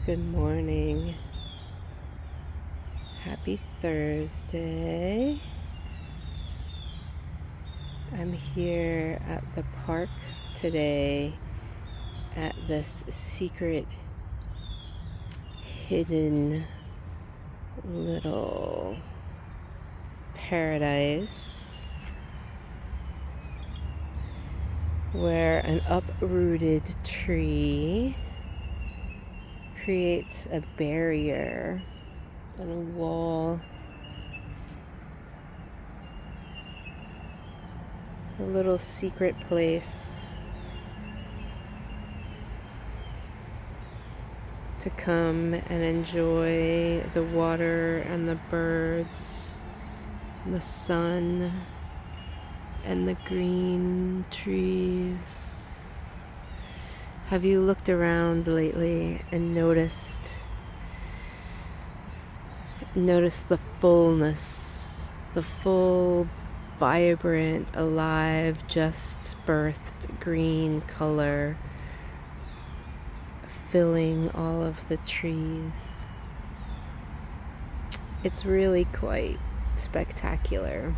Good morning. Happy Thursday. I'm here at the park today at this secret hidden little paradise where an uprooted tree creates a barrier and a wall, a little secret place to come and enjoy the water and the birds, and the sun and the green trees. Have you looked around lately and noticed the fullness, the full, vibrant, alive, just birthed green color filling all of the trees? It's really quite spectacular.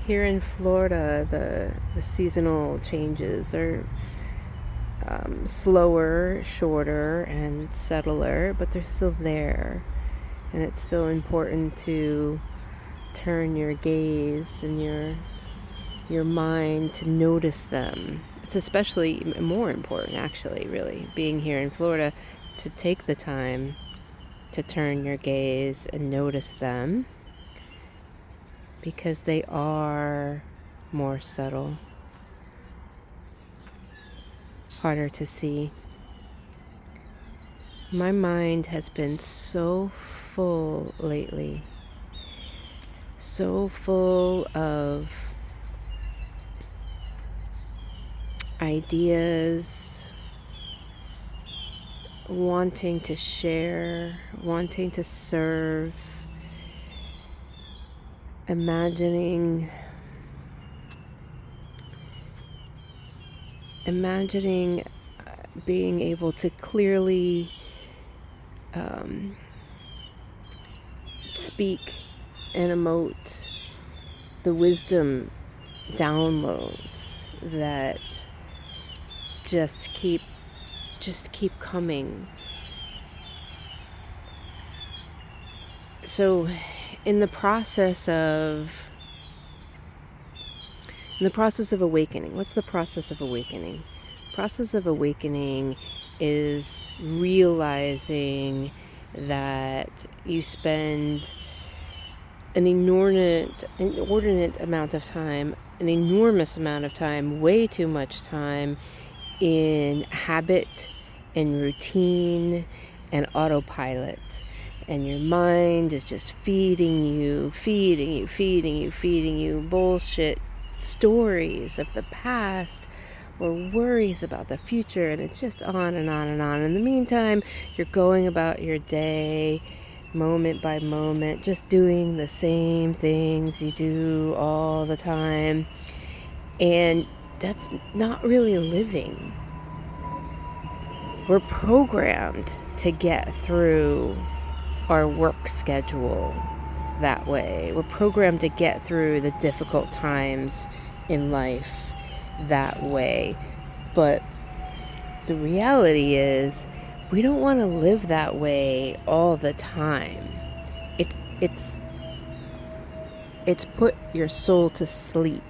Here in Florida, the seasonal changes are slower, shorter, and subtler, but they're still there. And it's still important to turn your gaze and your mind to notice them. It's especially more important, actually, really, being here in Florida, to take the time to turn your gaze and notice them, because they are more subtle, harder to see. My mind has been so full lately, so full of ideas, wanting to share, wanting to serve, imagining being able to clearly speak and emote the wisdom downloads that just keep coming. So in the process of awakening, what's the process of awakening? The process of awakening is realizing that you spend an enormous amount of time, way too much time, in habit and routine and autopilot. And your mind is just feeding you bullshit stories of the past or worries about the future, and it's just on and on and on. In the meantime, you're going about your day moment by moment, just doing the same things you do all the time, and that's not really living. We're programmed to get through our work schedule that way. We're programmed to get through the difficult times in life that way. But the reality is, we don't want to live that way all the time. It's put your soul to sleep,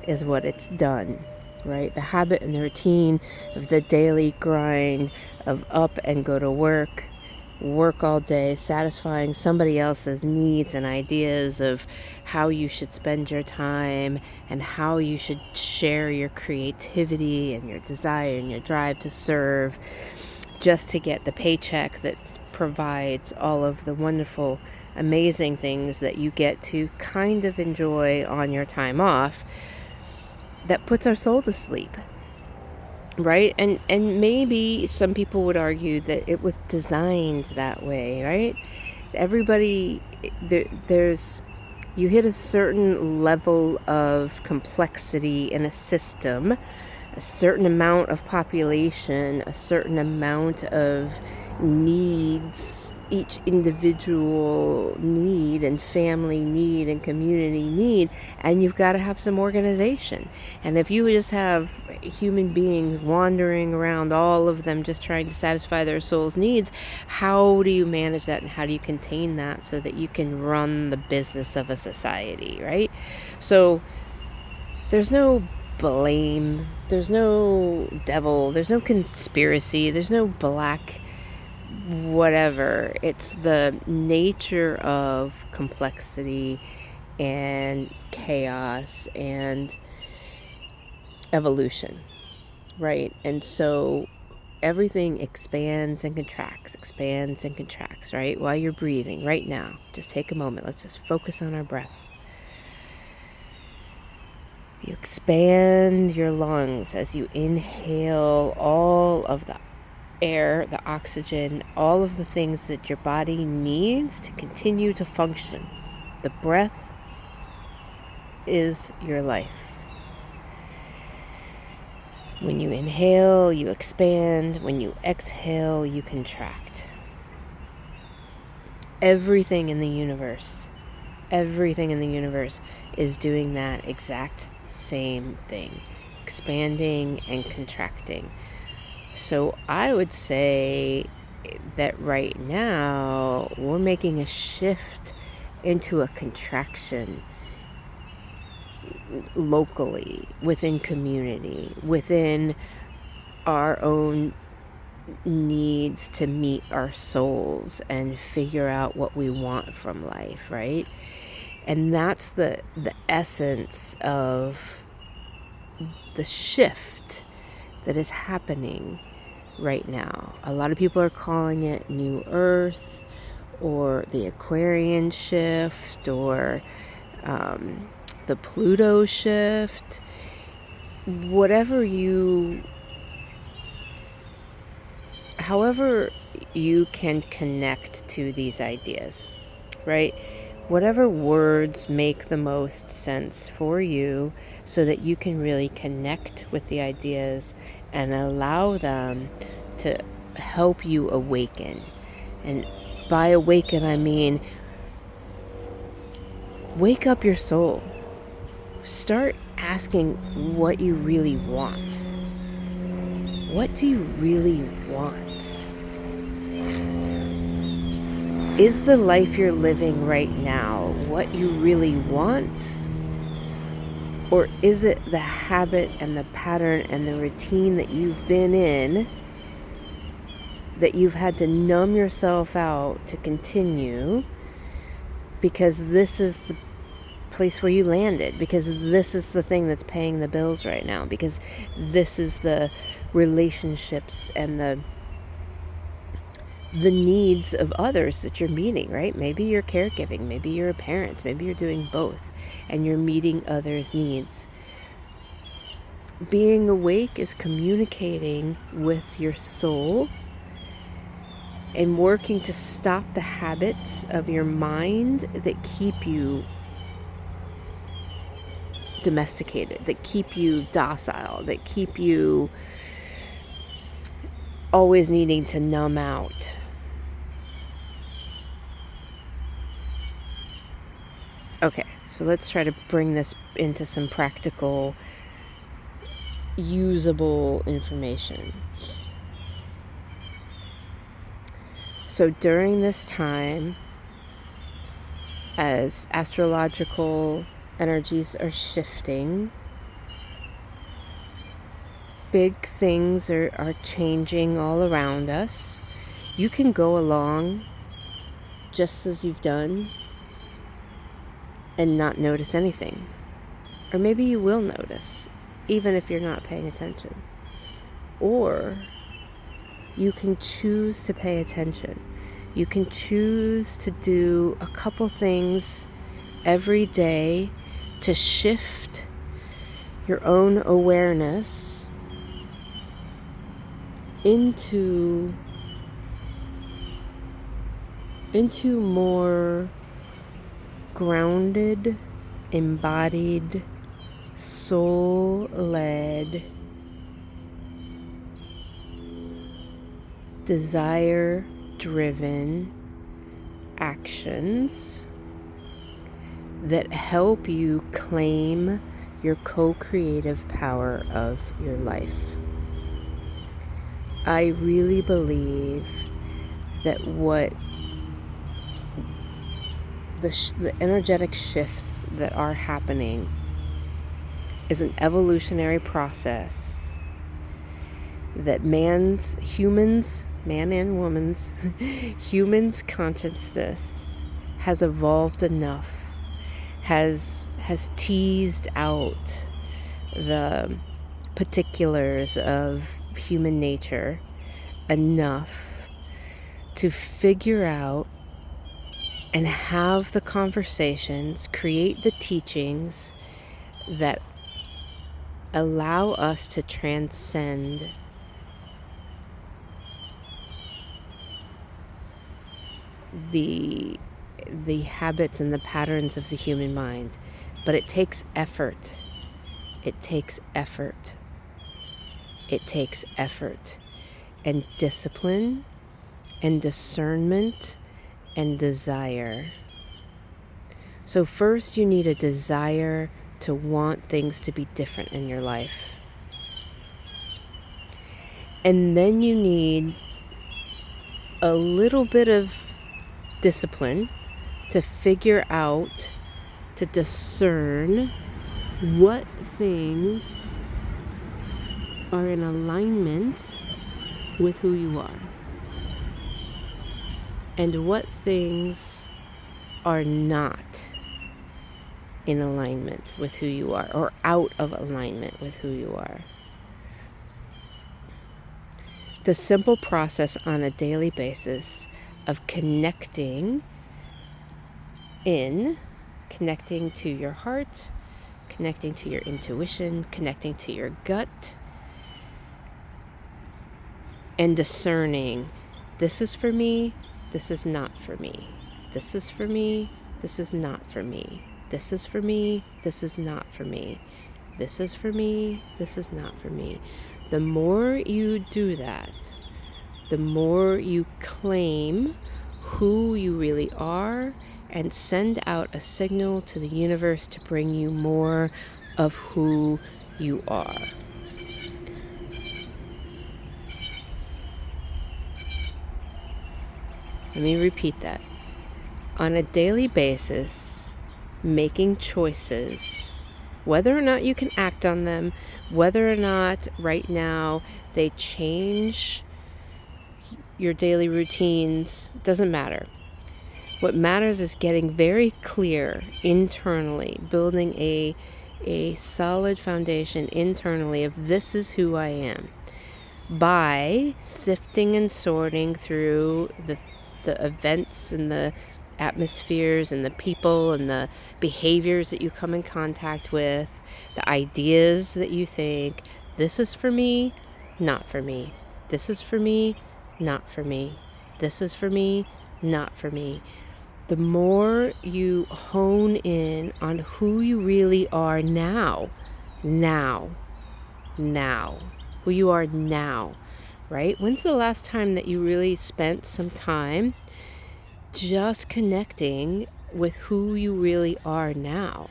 is what it's done, right? The habit and the routine of the daily grind of up and go to work all day, satisfying somebody else's needs and ideas of how you should spend your time and how you should share your creativity and your desire and your drive to serve, just to get the paycheck that provides all of the wonderful, amazing things that you get to kind of enjoy on your time off. That puts our soul to sleep, right? And maybe some people would argue that it was designed that way, right? Everybody, there's you hit a certain level of complexity in a system, a certain amount of population, a certain amount of needs, each individual need and family need and community need, and you've got to have some organization. And if you just have human beings wandering around, all of them just trying to satisfy their soul's needs, how do you manage that and how do you contain that so that you can run the business of a society, right? So there's no blame, there's no devil, there's no conspiracy, there's no black whatever. It's the nature of complexity and chaos and evolution, right? And so everything expands and contracts, right? While you're breathing right now, just take a moment. Let's just focus on our breath. You expand your lungs as you inhale all of the air, the oxygen, all of the things that your body needs to continue to function. The breath is your life. When you inhale, you expand. When you exhale, you contract. Everything in the universe is doing that exact same thing, expanding and contracting. So I would say that right now we're making a shift into a contraction locally, within community, within our own needs to meet our souls and figure out what we want from life, right? And that's the essence of the shift that is happening right now. A lot of people are calling it New Earth or the Aquarian shift or the Pluto shift. However you can connect to these ideas, right? Whatever words make the most sense for you so that you can really connect with the ideas and allow them to help you awaken. And by awaken, I mean wake up your soul. Start asking what you really want. What do you really want? Is the life you're living right now what you really want? Or is it the habit and the pattern and the routine that you've been in that you've had to numb yourself out to continue because this is the place where you landed, because this is the thing that's paying the bills right now, because this is the relationships and the needs of others that you're meeting, right? Maybe you're caregiving, maybe you're a parent, maybe you're doing both and you're meeting others' needs. Being awake is communicating with your soul and working to stop the habits of your mind that keep you domesticated, that keep you docile, that keep you always needing to numb out. Okay, so let's try to bring this into some practical, usable information. So during this time, as astrological energies are shifting, big things are changing all around us. You can go along just as you've done and not notice anything. Or maybe you will notice, even if you're not paying attention. Or you can choose to pay attention. You can choose to do a couple things every day to shift your own awareness into more grounded, embodied, soul-led desire-driven actions that help you claim your co-creative power of your life. I really believe that what the energetic shifts that are happening is an evolutionary process that man and woman's humans' consciousness has evolved enough, has teased out the particulars of human nature enough to figure out and have the conversations, create the teachings that allow us to transcend the habits and the patterns of the human mind. But it takes effort. It takes effort. It takes effort and discipline and discernment and desire. So first you need a desire to want things to be different in your life. And then you need a little bit of discipline to figure out, to discern what things are in alignment with who you are and what things are not in alignment with who you are or out of alignment with who you are. The simple process on a daily basis of connecting to your heart, connecting to your intuition, connecting to your gut, and discerning, this is for me, this is not for me. This is for me, this is not for me. This is for me, this is not for me. This is for me, this is not for me. The more you do that, the more you claim who you really are and send out a signal to the universe to bring you more of who you are. Let me repeat that. On a daily basis, making choices, whether or not you can act on them, whether or not right now they change your daily routines, doesn't matter. What matters is getting very clear internally, building a solid foundation internally of this is who I am, by sifting and sorting through the events and the atmospheres and the people and the behaviors that you come in contact with, the ideas that you think, this is for me, not for me. This is for me, not for me. This is for me, not for me. The more you hone in on who you really are now, who you are now, right? When's the last time that you really spent some time just connecting with who you really are now?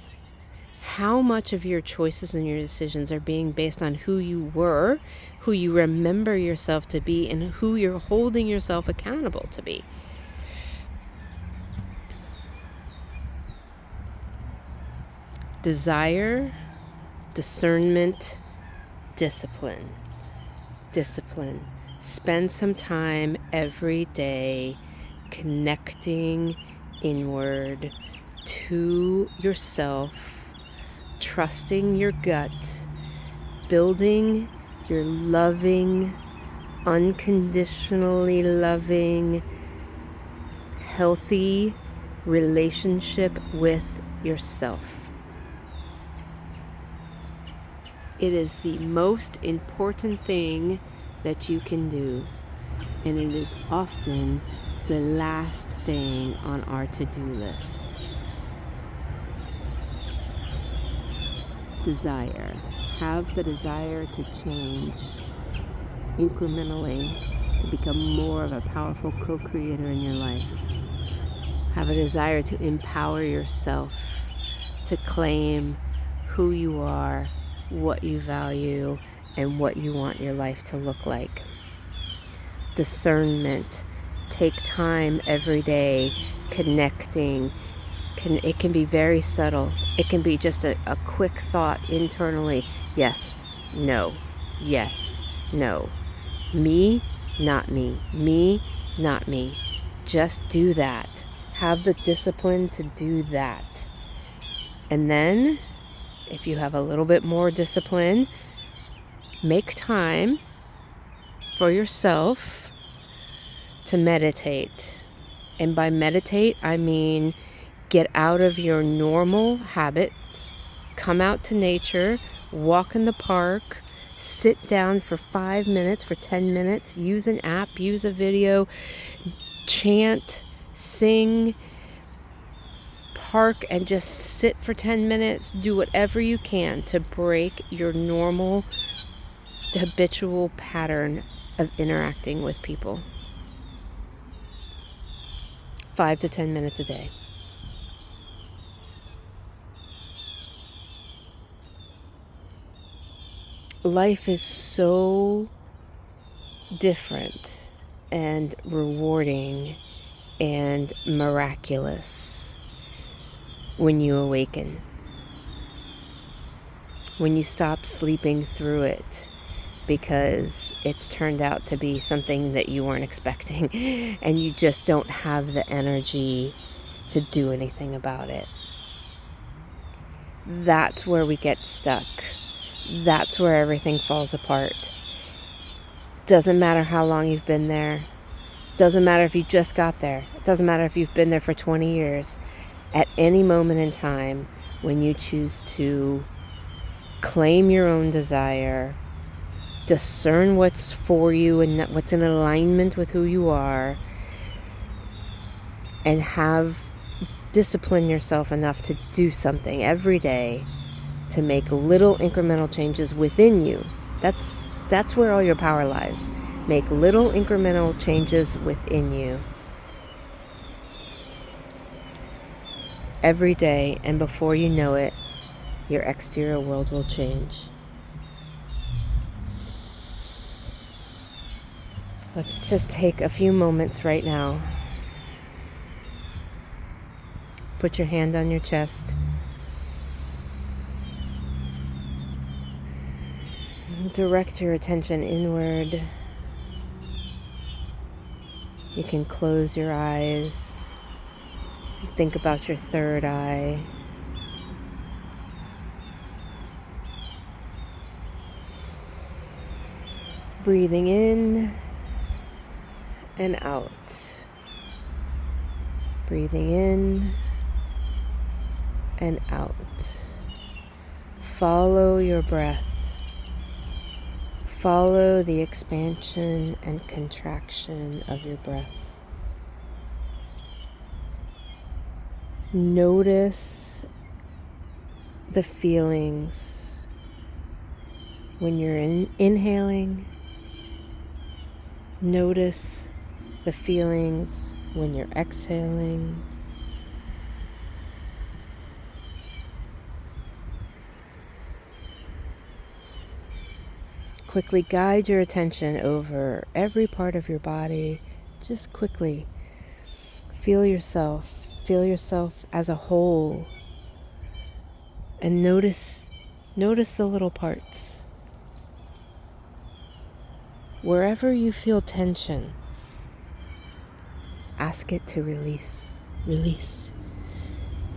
How much of your choices and your decisions are being based on who you were, who you remember yourself to be, and who you're holding yourself accountable to be? Desire, discernment, discipline. Discipline. Spend some time every day connecting inward to yourself, trusting your gut, building your loving, unconditionally loving, healthy relationship with yourself. It is the most important thing that you can do, and it is often the last thing on our to-do list. Desire. Have the desire to change incrementally to become more of a powerful co-creator in your life. Have a desire to empower yourself, to claim who you are, what you value, and what you want your life to look like. Discernment. Take time every day connecting. It can be very subtle. It can be just a quick thought internally. Yes, no, yes, no. Me, not me. Me, not me. Just do that. Have the discipline to do that. And then, if you have a little bit more discipline, make time for yourself to meditate. And by meditate, I mean get out of your normal habits, come out to nature, walk in the park, sit down for 5 minutes, for 10 minutes, use an app, use a video, chant, sing, park, and just sit for 10 minutes. Do whatever you can to break your normal, habitual pattern of interacting with people. 5 to 10 minutes a day. Life is so different and rewarding and miraculous when you awaken. When you stop sleeping through it because it's turned out to be something that you weren't expecting and you just don't have the energy to do anything about it. That's where we get stuck. That's where everything falls apart. Doesn't matter how long you've been there. Doesn't matter if you just got there. It doesn't matter if you've been there for 20 years. At any moment in time, when you choose to claim your own desire, discern what's for you and what's in alignment with who you are, and discipline yourself enough to do something every day to make little incremental changes within you. That's where all your power lies. Make little incremental changes within you every day, and before you know it, your exterior world will change. Let's just take a few moments right now. Put your hand on your chest. Direct your attention inward. You can close your eyes. Think about your third eye. Breathing in and out. Breathing in and out. Follow your breath. Follow the expansion and contraction of your breath. Notice the feelings when you're inhaling. Notice the feelings when you're exhaling. Quickly guide your attention over every part of your body. Just quickly feel yourself as a whole, and notice the little parts. Wherever you feel tension, ask it to release, release,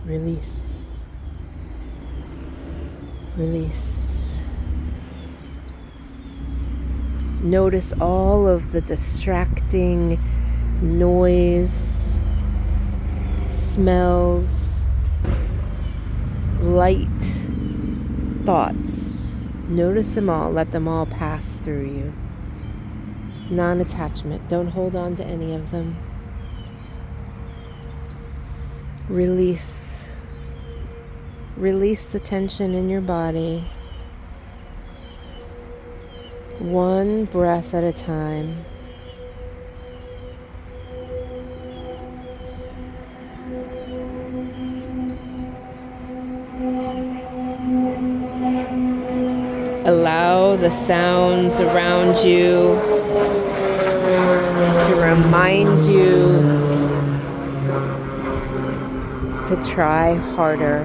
release, release. Notice all of the distracting noise, smells, light, thoughts. Notice them all. Let them all pass through you. Non-attachment. Don't hold on to any of them. Release. Release the tension in your body. One breath at a time. allow the sounds around you to remind you to try harder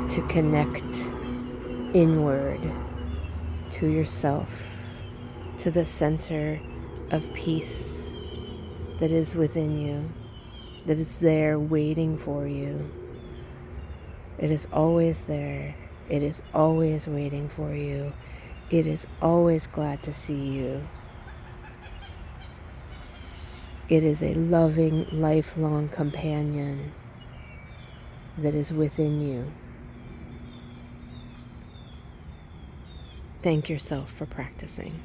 to connect inward to yourself, to the center of peace that is within you, that is there waiting for you. It is always there. It is always waiting for you. It is always glad to see you. It is a loving, lifelong companion that is within you. Thank yourself for practicing.